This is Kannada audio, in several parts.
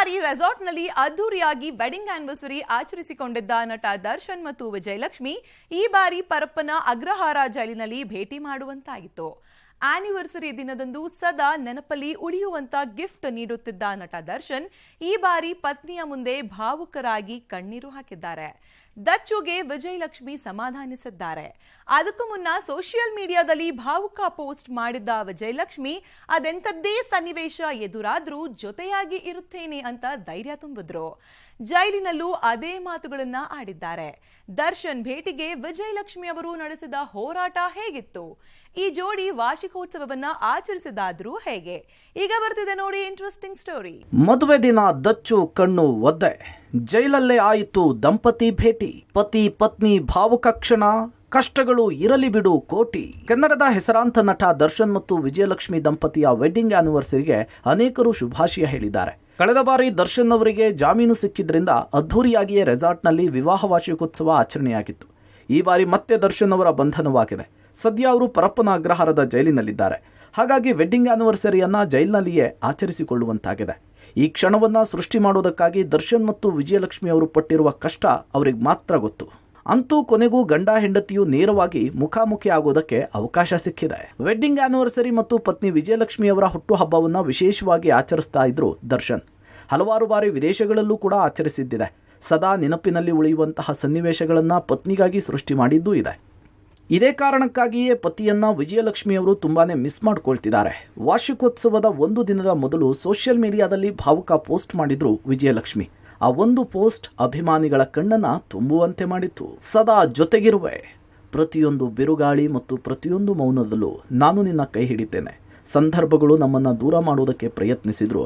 ಬಾರಿ ರೆಸಾರ್ಟ್ನಲ್ಲಿ ಅದ್ದೂರಿಯಾಗಿ ವೆಡ್ಡಿಂಗ್ ಆನಿವರ್ಸರಿ ಆಚರಿಸಿಕೊಂಡಿದ್ದ ನಟ ದರ್ಶನ್ ಮತ್ತು ವಿಜಯಲಕ್ಷ್ಮಿ ಈ ಬಾರಿ ಪರಪ್ಪನ ಅಗ್ರಹಾರ ಜೈಲಿನಲ್ಲಿ ಭೇಟಿ ಮಾಡುವಂತಾಯಿತು. ಆನಿವರ್ಸರಿ ದಿನದಂದು ಸದಾ ನೆನಪಲ್ಲಿ ಉಳಿಯುವಂತ ಗಿಫ್ಟ್ ನೀಡುತ್ತಿದ್ದ ನಟ ದರ್ಶನ್ ಈ ಬಾರಿ ಪತ್ನಿಯ ಮುಂದೆ ಭಾವುಕರಾಗಿ ಕಣ್ಣೀರು ಹಾಕಿದ್ದಾರೆ. ದಚ್ಚುಗೆ ವಿಜಯಲಕ್ಷ್ಮಿ ಸಮಾಧಾನಿಸಿದ್ದಾರೆ. ಅದಕ್ಕೂ ಮುನ್ನ ಸೋಷಿಯಲ್ ಮೀಡಿಯಾದಲ್ಲಿ ಭಾವುಕ ಪೋಸ್ಟ್ ಮಾಡಿದ್ದ ವಿಜಯಲಕ್ಷ್ಮಿ ಅದೆಂಥದ್ದೇ ಸನ್ನಿವೇಶ ಎದುರಾದ್ರೂ ಜೊತೆಯಾಗಿ ಇರುತ್ತೇನೆ ಅಂತ ಧೈರ್ಯ ತುಂಬಿದ್ರು. ಜೈಲಿನಲ್ಲೂ ಅದೇ ಮಾತುಗಳನ್ನ ಆಡಿದ್ದಾರೆ. ದರ್ಶನ್ ಭೇಟಿಗೆ ವಿಜಯಲಕ್ಷ್ಮಿ ಅವರು ನಡೆಸಿದ ಹೋರಾಟ ಹೇಗಿತ್ತು? ಈ ಜೋಡಿ ವಾರ್ಷಿಕೋತ್ಸವವನ್ನ ಆಚರಿಸಿದಾದ್ರೂ ಹೇಗೆ? ಈಗ ಬರ್ತಿದೆ ನೋಡಿ ಇಂಟ್ರೆಸ್ಟಿಂಗ್ ಸ್ಟೋರಿ. ಮದುವೆ ದಿನ ದಚ್ಚು ಕಣ್ಣು ಒದ್ದೆ, ಜೈಲಲ್ಲೇ ಆಯಿತು ದಂಪತಿ ಭೇಟಿ. ಪತಿ ಪತ್ನಿ ಭಾವುಕ ಕ್ಷಣ, ಕಷ್ಟಗಳು ಇರಲಿ ಬಿಡು ಕೋಟಿ. ಕನ್ನಡದ ಹೆಸರಾಂತ ನಟ ದರ್ಶನ್ ಮತ್ತು ವಿಜಯಲಕ್ಷ್ಮಿ ದಂಪತಿಯ ವೆಡ್ಡಿಂಗ್ ಆನಿವರ್ಸರಿಗೆ ಅನೇಕರು ಶುಭಾಶಯ ಹೇಳಿದ್ದಾರೆ. ಕಳೆದ ಬಾರಿ ದರ್ಶನ್ ಅವರಿಗೆ ಜಾಮೀನು ಸಿಕ್ಕಿದ್ರಿಂದ ಅದ್ದೂರಿಯಾಗಿಯೇ ರೆಸಾರ್ಟ್ನಲ್ಲಿ ವಿವಾಹ ವಾರ್ಷಿಕೋತ್ಸವ ಆಚರಣೆಯಾಗಿತ್ತು. ಈ ಬಾರಿ ಮತ್ತೆ ದರ್ಶನ್ ಅವರ ಬಂಧನವಾಗಿದೆ. ಸದ್ಯ ಅವರು ಪರಪ್ಪನ ಅಗ್ರಹಾರದ ಜೈಲಿನಲ್ಲಿದ್ದಾರೆ. ಹಾಗಾಗಿ ವೆಡ್ಡಿಂಗ್ ಆನಿವರ್ಸರಿಯನ್ನ ಜೈಲಿನಲ್ಲಿಯೇ ಆಚರಿಸಿಕೊಳ್ಳುವಂತಾಗಿದೆ. ಈ ಕ್ಷಣವನ್ನ ಸೃಷ್ಟಿ ಮಾಡೋದಕ್ಕಾಗಿ ದರ್ಶನ್ ಮತ್ತು ವಿಜಯಲಕ್ಷ್ಮಿ ಅವರು ಪಟ್ಟಿರುವ ಕಷ್ಟ ಅವರಿಗೆ ಮಾತ್ರ ಗೊತ್ತು. ಅಂತೂ ಕೊನೆಗೂ ಗಂಡ ಹೆಂಡತಿಯು ನೇರವಾಗಿ ಮುಖಾಮುಖಿ ಆಗೋದಕ್ಕೆ ಅವಕಾಶ ಸಿಕ್ಕಿದೆ. ವೆಡ್ಡಿಂಗ್ ಆನಿವರ್ಸರಿ ಮತ್ತು ಪತ್ನಿ ವಿಜಯಲಕ್ಷ್ಮಿಯವರ ಹುಟ್ಟುಹಬ್ಬವನ್ನ ವಿಶೇಷವಾಗಿ ಆಚರಿಸ್ತಾ ಇದ್ರು ದರ್ಶನ್. ಹಲವಾರು ಬಾರಿ ವಿದೇಶಗಳಲ್ಲೂ ಕೂಡ ಆಚರಿಸಿದ್ದಿದೆ. ಸದಾ ನೆನಪಿನಲ್ಲಿ ಉಳಿಯುವಂತಹ ಸನ್ನಿವೇಶಗಳನ್ನ ಪತ್ನಿಗಾಗಿ ಸೃಷ್ಟಿ ಮಾಡಿದ್ದೂ ಇದೆ. ಇದೇ ಕಾರಣಕ್ಕಾಗಿಯೇ ಪತಿಯನ್ನ ವಿಜಯಲಕ್ಷ್ಮಿಯವರು ತುಂಬಾನೇ ಮಿಸ್ ಮಾಡ್ಕೊಳ್ತಿದ್ದಾರೆ. ವಾರ್ಷಿಕೋತ್ಸವದ ಒಂದು ದಿನದ ಮೊದಲು ಸೋಷಿಯಲ್ ಮೀಡಿಯಾದಲ್ಲಿ ಭಾವುಕ ಪೋಸ್ಟ್ ಮಾಡಿದ್ರು ವಿಜಯಲಕ್ಷ್ಮಿ. ಆ ಒಂದು ಪೋಸ್ಟ್ ಅಭಿಮಾನಿಗಳ ಕಣ್ಣನ್ನ ತುಂಬುವಂತೆ ಮಾಡಿತ್ತು. ಸದಾ ಜೊತೆಗಿರುವೆ, ಪ್ರತಿಯೊಂದು ಬಿರುಗಾಳಿ ಮತ್ತು ಪ್ರತಿಯೊಂದು ಮೌನದಲ್ಲೂ ನಾನು ನಿನ್ನ ಕೈ ಹಿಡಿತೇನೆ. ಸಂದರ್ಭಗಳು ನಮ್ಮನ್ನ ದೂರ ಮಾಡುವುದಕ್ಕೆ ಪ್ರಯತ್ನಿಸಿದ್ರು,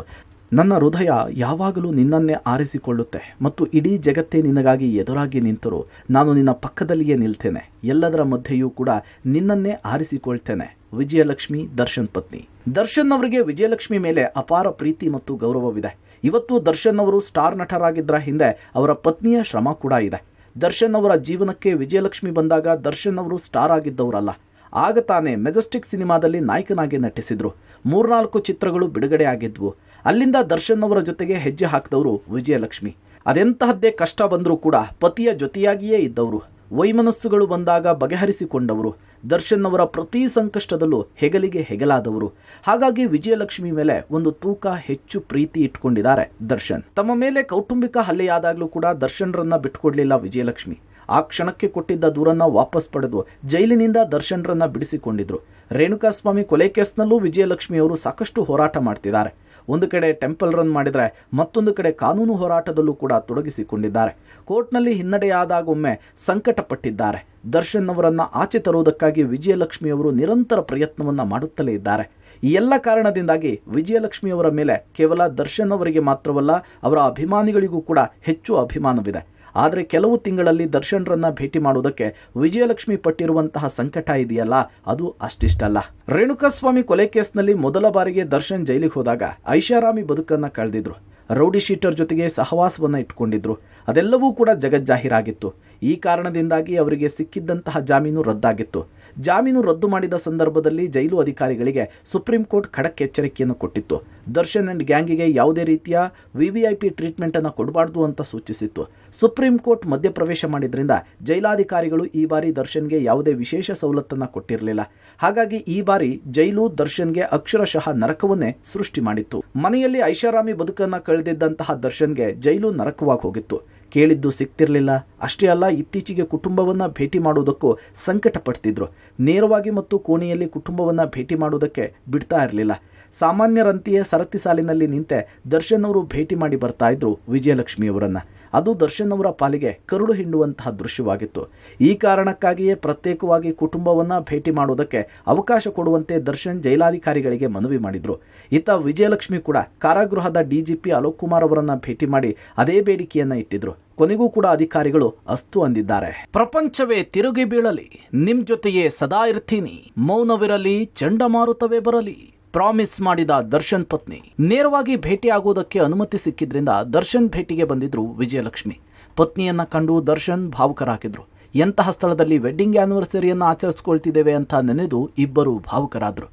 ನನ್ನ ಹೃದಯ ಯಾವಾಗಲೂ ನಿನ್ನನ್ನೇ ಆರಿಸಿಕೊಳ್ಳುತ್ತೆ ಮತ್ತು ಇಡೀ ಜಗತ್ತೇ ನಿನಗಾಗಿ ಎದುರಾಗಿ ನಿಂತರು ನಾನು ನಿನ್ನ ಪಕ್ಕದಲ್ಲಿಯೇ ನಿಲ್ತೇನೆ. ಎಲ್ಲದರ ಮಧ್ಯೆಯೂ ಕೂಡ ನಿನ್ನನ್ನೇ ಆರಿಸಿಕೊಳ್ತೇನೆ. ವಿಜಯಲಕ್ಷ್ಮಿ ದರ್ಶನ್ ಪತ್ನಿ. ದರ್ಶನ್ ಅವರಿಗೆ ವಿಜಯಲಕ್ಷ್ಮಿ ಮೇಲೆ ಅಪಾರ ಪ್ರೀತಿ ಮತ್ತು ಗೌರವವಿದೆ. ಇವತ್ತು ದರ್ಶನ್ ಅವರು ಸ್ಟಾರ್ ನಟರಾಗಿದ್ದರ ಹಿಂದೆ ಅವರ ಪತ್ನಿಯ ಶ್ರಮ ಕೂಡ ಇದೆ. ದರ್ಶನ್ ಅವರ ಜೀವನಕ್ಕೆ ವಿಜಯಲಕ್ಷ್ಮಿ ಬಂದಾಗ ದರ್ಶನ್ ಅವರು ಸ್ಟಾರ್ ಆಗಿದ್ದವರಲ್ಲ. ಆಗ ತಾನೇ ಮೆಜೆಸ್ಟಿಕ್ ಸಿನಿಮಾದಲ್ಲಿ ನಾಯಕನಾಗಿ ನಟಿಸಿದ್ರು. 3-4 ಚಿತ್ರಗಳು ಬಿಡುಗಡೆ ಆಗಿದ್ವು. ಅಲ್ಲಿಂದ ದರ್ಶನ್ ಅವರ ಜೊತೆಗೆ ಹೆಜ್ಜೆ ಹಾಕಿದವರು ವಿಜಯಲಕ್ಷ್ಮಿ. ಅದೆಂತಹದ್ದೇ ಕಷ್ಟ ಬಂದರೂ ಕೂಡ ಪತಿಯ ಜೊತೆಯಾಗಿಯೇ ಇದ್ದವರು. ವೈಮನಸ್ಸುಗಳು ಬಂದಾಗ ಬಗೆಹರಿಸಿಕೊಂಡವರು. ದರ್ಶನ್ ಅವರ ಪ್ರತಿ ಸಂಕಷ್ಟದಲ್ಲೂ ಹೆಗಲಿಗೆ ಹೆಗಲಾದವರು. ಹಾಗಾಗಿ ವಿಜಯಲಕ್ಷ್ಮಿ ಮೇಲೆ ಒಂದು ತೂಕ ಹೆಚ್ಚು ಪ್ರೀತಿ ಇಟ್ಕೊಂಡಿದ್ದಾರೆ ದರ್ಶನ್. ತಮ್ಮ ಮೇಲೆ ಕೌಟುಂಬಿಕ ಹಲ್ಲೆಯಾದಾಗಲೂ ಕೂಡ ದರ್ಶನ್ರನ್ನ ಬಿಟ್ಕೊಡ್ಲಿಲ್ಲ ವಿಜಯಲಕ್ಷ್ಮಿ. ಆ ಕ್ಷಣಕ್ಕೆ ಕೊಟ್ಟಿದ್ದ ದೂರನ್ನ ವಾಪಸ್ ಪಡೆದು ಜೈಲಿನಿಂದ ದರ್ಶನ್ರನ್ನ ಬಿಡಿಸಿಕೊಂಡಿದ್ರು. ರೇಣುಕಾಸ್ವಾಮಿ ಕೊಲೆ ಕೇಸ್ನಲ್ಲೂ ವಿಜಯಲಕ್ಷ್ಮಿ ಅವರು ಸಾಕಷ್ಟು ಹೋರಾಟ ಮಾಡ್ತಿದ್ದಾರೆ. ಒಂದು ಕಡೆ ಟೆಂಪಲ್ ರನ್ ಮಾಡಿದರೆ ಮತ್ತೊಂದು ಕಡೆ ಕಾನೂನು ಹೋರಾಟದಲ್ಲೂ ಕೂಡ ತೊಡಗಿಸಿಕೊಂಡಿದ್ದಾರೆ. ಕೋರ್ಟ್ನಲ್ಲಿ ಹಿನ್ನಡೆಯಾದಾಗೊಮ್ಮೆ ಸಂಕಟ ಪಟ್ಟಿದ್ದಾರೆ. ದರ್ಶನ್ ಅವರನ್ನ ಆಚೆ ತರುವುದಕ್ಕಾಗಿ ವಿಜಯಲಕ್ಷ್ಮಿ ಅವರು ನಿರಂತರ ಪ್ರಯತ್ನವನ್ನ ಮಾಡುತ್ತಲೇ ಇದ್ದಾರೆ. ಈ ಎಲ್ಲ ಕಾರಣದಿಂದಾಗಿ ವಿಜಯಲಕ್ಷ್ಮಿಯವರ ಮೇಲೆ ಕೇವಲ ದರ್ಶನ್ ಅವರಿಗೆ ಮಾತ್ರವಲ್ಲ, ಅವರ ಅಭಿಮಾನಿಗಳಿಗೂ ಕೂಡ ಹೆಚ್ಚು ಅಭಿಮಾನವಿದೆ. ಆದರೆ ಕೆಲವು ತಿಂಗಳಲ್ಲಿ ದರ್ಶನ್ರನ್ನ ಭೇಟಿ ಮಾಡುವುದಕ್ಕೆ ವಿಜಯಲಕ್ಷ್ಮಿ ಪಟ್ಟಿರುವಂತಹ ಸಂಕಟ ಇದೆಯಲ್ಲ, ಅದು ಅಷ್ಟಿಷ್ಟಲ್ಲ. ರೇಣುಕಾಸ್ವಾಮಿ ಕೊಲೆ ಕೇಸ್ನಲ್ಲಿ ಮೊದಲ ಬಾರಿಗೆ ದರ್ಶನ್ ಜೈಲಿಗೆ ಹೋದಾಗ ಐಷಾರಾಮಿ ಬದುಕನ್ನ ಕಳೆದಿದ್ರು. ರೌಡಿ ಶೀಟರ್ ಜೊತೆಗೆ ಸಹವಾಸವನ್ನ ಇಟ್ಕೊಂಡಿದ್ರು. ಅದೆಲ್ಲವೂ ಕೂಡ ಜಗಜ್ಜಾಹೀರಾಗಿತ್ತು. ಈ ಕಾರಣದಿಂದಾಗಿ ಅವರಿಗೆ ಸಿಕ್ಕಿದ್ದಂತಹ ಜಾಮೀನು ರದ್ದಾಗಿತ್ತು. ಜಾಮೀನು ರದ್ದು ಮಾಡಿದ ಸಂದರ್ಭದಲ್ಲಿ ಜೈಲು ಅಧಿಕಾರಿಗಳಿಗೆ ಸುಪ್ರೀಂ ಕೋರ್ಟ್ ಖಡಕ್ ಎಚ್ಚರಿಕೆಯನ್ನು ಕೊಟ್ಟಿತ್ತು. ದರ್ಶನ್ ಅಂಡ್ ಗ್ಯಾಂಗಿಗೆ ಯಾವುದೇ ರೀತಿಯ ವಿವಿಐಪಿ ಟ್ರೀಟ್ಮೆಂಟ್ ಅನ್ನು ಕೊಡಬಾರ್ದು ಅಂತ ಸೂಚಿಸಿತ್ತು. ಸುಪ್ರೀಂ ಕೋರ್ಟ್ ಮಧ್ಯಪ್ರವೇಶ ಮಾಡಿದ್ರಿಂದ ಜೈಲಾಧಿಕಾರಿಗಳು ಈ ಬಾರಿ ದರ್ಶನ್ಗೆ ಯಾವುದೇ ವಿಶೇಷ ಸವಲತ್ತನ್ನ ಕೊಟ್ಟಿರಲಿಲ್ಲ. ಹಾಗಾಗಿ ಈ ಬಾರಿ ಜೈಲು ದರ್ಶನ್ಗೆ ಅಕ್ಷರಶಃ ನರಕವನ್ನೇ ಸೃಷ್ಟಿ ಮಾಡಿತ್ತು. ಮನೆಯಲ್ಲಿ ಐಷಾರಾಮಿ ಬದುಕನ್ನ ಕಳೆದಿದ್ದಂತಹ ದರ್ಶನ್ಗೆ ಜೈಲು ನರಕವಾಗಿ ಹೋಗಿತ್ತು. ಕೇಳಿದ್ದು ಸಿಗ್ತಿರ್ಲಿಲ್ಲ. ಅಷ್ಟೇ ಅಲ್ಲ, ಇತ್ತೀಚೆಗೆ ಕುಟುಂಬವನ್ನ ಭೇಟಿ ಮಾಡುವುದಕ್ಕೂ ಸಂಕಟ ಪಡ್ತಿದ್ರು. ನೇರವಾಗಿ ಮತ್ತು ಕೋಣೆಯಲ್ಲಿ ಕುಟುಂಬವನ್ನ ಭೇಟಿ ಮಾಡುವುದಕ್ಕೆ ಬಿಡ್ತಾ ಇರಲಿಲ್ಲ. ಸಾಮಾನ್ಯರಂತೆಯೇ ಸರತಿ ಸಾಲಿನಲ್ಲಿ ನಿಂತೆ ದರ್ಶನ್ ಅವರು ಭೇಟಿ ಮಾಡಿ ಬರ್ತಾ ಇದ್ರು ವಿಜಯಲಕ್ಷ್ಮಿಯವರನ್ನ. ಅದು ದರ್ಶನ್ ಅವರ ಪಾಲಿಗೆ ಕರುಳು ಹಿಂಡುವಂತಹ ದೃಶ್ಯವಾಗಿತ್ತು. ಈ ಕಾರಣಕ್ಕಾಗಿಯೇ ಪ್ರತ್ಯೇಕವಾಗಿ ಕುಟುಂಬವನ್ನ ಭೇಟಿ ಮಾಡುವುದಕ್ಕೆ ಅವಕಾಶ ಕೊಡುವಂತೆ ದರ್ಶನ್ ಜೈಲಾಧಿಕಾರಿಗಳಿಗೆ ಮನವಿ ಮಾಡಿದ್ರು. ಇತ್ತ ವಿಜಯಲಕ್ಷ್ಮಿ ಕೂಡ ಕಾರಾಗೃಹದ ಡಿಜಿಪಿ ಅಲೋಕ್ ಕುಮಾರ್ ಅವರನ್ನ ಭೇಟಿ ಮಾಡಿ ಅದೇ ಬೇಡಿಕೆಯನ್ನ ಇಟ್ಟಿದ್ರು. ಕೊನೆಗೂ ಕೂಡ ಅಧಿಕಾರಿಗಳು ಅಸ್ತು ಅಂದಿದ್ದಾರೆ. ಪ್ರಪಂಚವೇ ತಿರುಗಿ ಬೀಳಲಿ, ನಿಮ್ ಜೊತೆಯೇ ಸದಾ ಇರ್ತೀನಿ, ಮೌನವಿರಲಿ, ಚಂಡಮಾರುತವೇ ಬರಲಿ, ಪ್ರಾಮಿಸ್ ಮಾಡಿದ ದರ್ಶನ್ ಪತ್ನಿ. ನೇರವಾಗಿ ಭೇಟಿಯಾಗುವುದಕ್ಕೆ ಅನುಮತಿ ಸಿಕ್ಕಿದ್ರಿಂದ ದರ್ಶನ್ ಭೇಟಿಗೆ ಬಂದಿದ್ರು ವಿಜಯಲಕ್ಷ್ಮಿ. ಪತ್ನಿಯನ್ನ ಕಂಡು ದರ್ಶನ್ ಭಾವುಕರಾಗಿದ್ರು. ಎಂತಹ ಸ್ಥಳದಲ್ಲಿ ವೆಡ್ಡಿಂಗ್ ಆನಿವರ್ಸರಿಯನ್ನು ಆಚರಿಸಿಕೊಳ್ತಿದ್ದೇವೆ ಅಂತ ನೆನೆದು ಇಬ್ಬರು ಭಾವುಕರಾದ್ರು.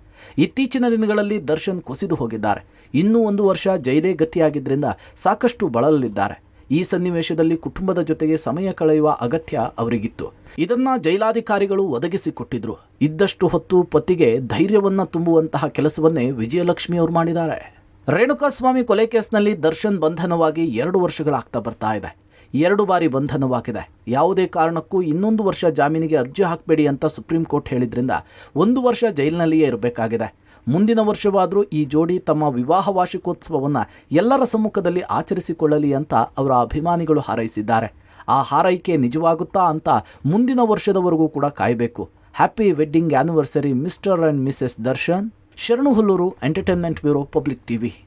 ಇತ್ತೀಚಿನ ದಿನಗಳಲ್ಲಿ ದರ್ಶನ್ ಕುಸಿದು ಹೋಗಿದ್ದಾರೆ. ಇನ್ನೂ 1 ವರ್ಷ ಜೈಲೇ ಗತಿಯಾಗಿದ್ದರಿಂದ ಸಾಕಷ್ಟು ಬಳಲಲಿದ್ದಾರೆ. ಈ ಸನ್ನಿವೇಶದಲ್ಲಿ ಕುಟುಂಬದ ಜೊತೆಗೆ ಸಮಯ ಕಳೆಯುವ ಅಗತ್ಯ ಅವರಿಗಿತ್ತು. ಇದನ್ನ ಜೈಲಾಧಿಕಾರಿಗಳು ಒದಗಿಸಿಕೊಟ್ಟಿದ್ರು. ಇದ್ದಷ್ಟು ಹೊತ್ತು ಪತಿಗೆ ಧೈರ್ಯವನ್ನ ತುಂಬುವಂತಹ ಕೆಲಸವನ್ನೇ ವಿಜಯಲಕ್ಷ್ಮಿ ಅವರು ಮಾಡಿದ್ದಾರೆ. ರೇಣುಕಾಸ್ವಾಮಿ ಕೊಲೆ ಕೇಸ್ನಲ್ಲಿ ದರ್ಶನ್ ಬಂಧನವಾಗಿ 2 ವರ್ಷಗಳಾಗ್ತಾ ಬರ್ತಾ ಇದೆ. 2 ಬಾರಿ ಬಂಧನವಾಗಿದೆ. ಯಾವುದೇ ಕಾರಣಕ್ಕೂ ಇನ್ನೊಂದು ವರ್ಷ ಜಾಮೀನಿಗೆ ಅರ್ಜಿ ಹಾಕಬೇಡಿ ಅಂತ ಸುಪ್ರೀಂ ಕೋರ್ಟ್ ಹೇಳಿದ್ರಿಂದ 1 ವರ್ಷ ಜೈಲಿನಲ್ಲಿಯೇ ಇರಬೇಕಾಗಿದೆ. ಮುಂದಿನ ವರ್ಷವಾದರೂ ಈ ಜೋಡಿ ತಮ್ಮ ವಿವಾಹ ವಾರ್ಷಿಕೋತ್ಸವವನ್ನು ಎಲ್ಲರ ಸಮ್ಮುಖದಲ್ಲಿ ಆಚರಿಸಿಕೊಳ್ಳಲಿ ಅಂತ ಅವರ ಅಭಿಮಾನಿಗಳು ಹಾರೈಸಿದ್ದಾರೆ. ಆ ಹಾರೈಕೆ ನಿಜವಾಗುತ್ತಾ ಅಂತ ಮುಂದಿನ ವರ್ಷದವರೆಗೂ ಕೂಡ ಕಾಯಬೇಕು. Happy wedding anniversary mister and missus Darshan. Sharanu Hulluru, entertainment bureau, public TV.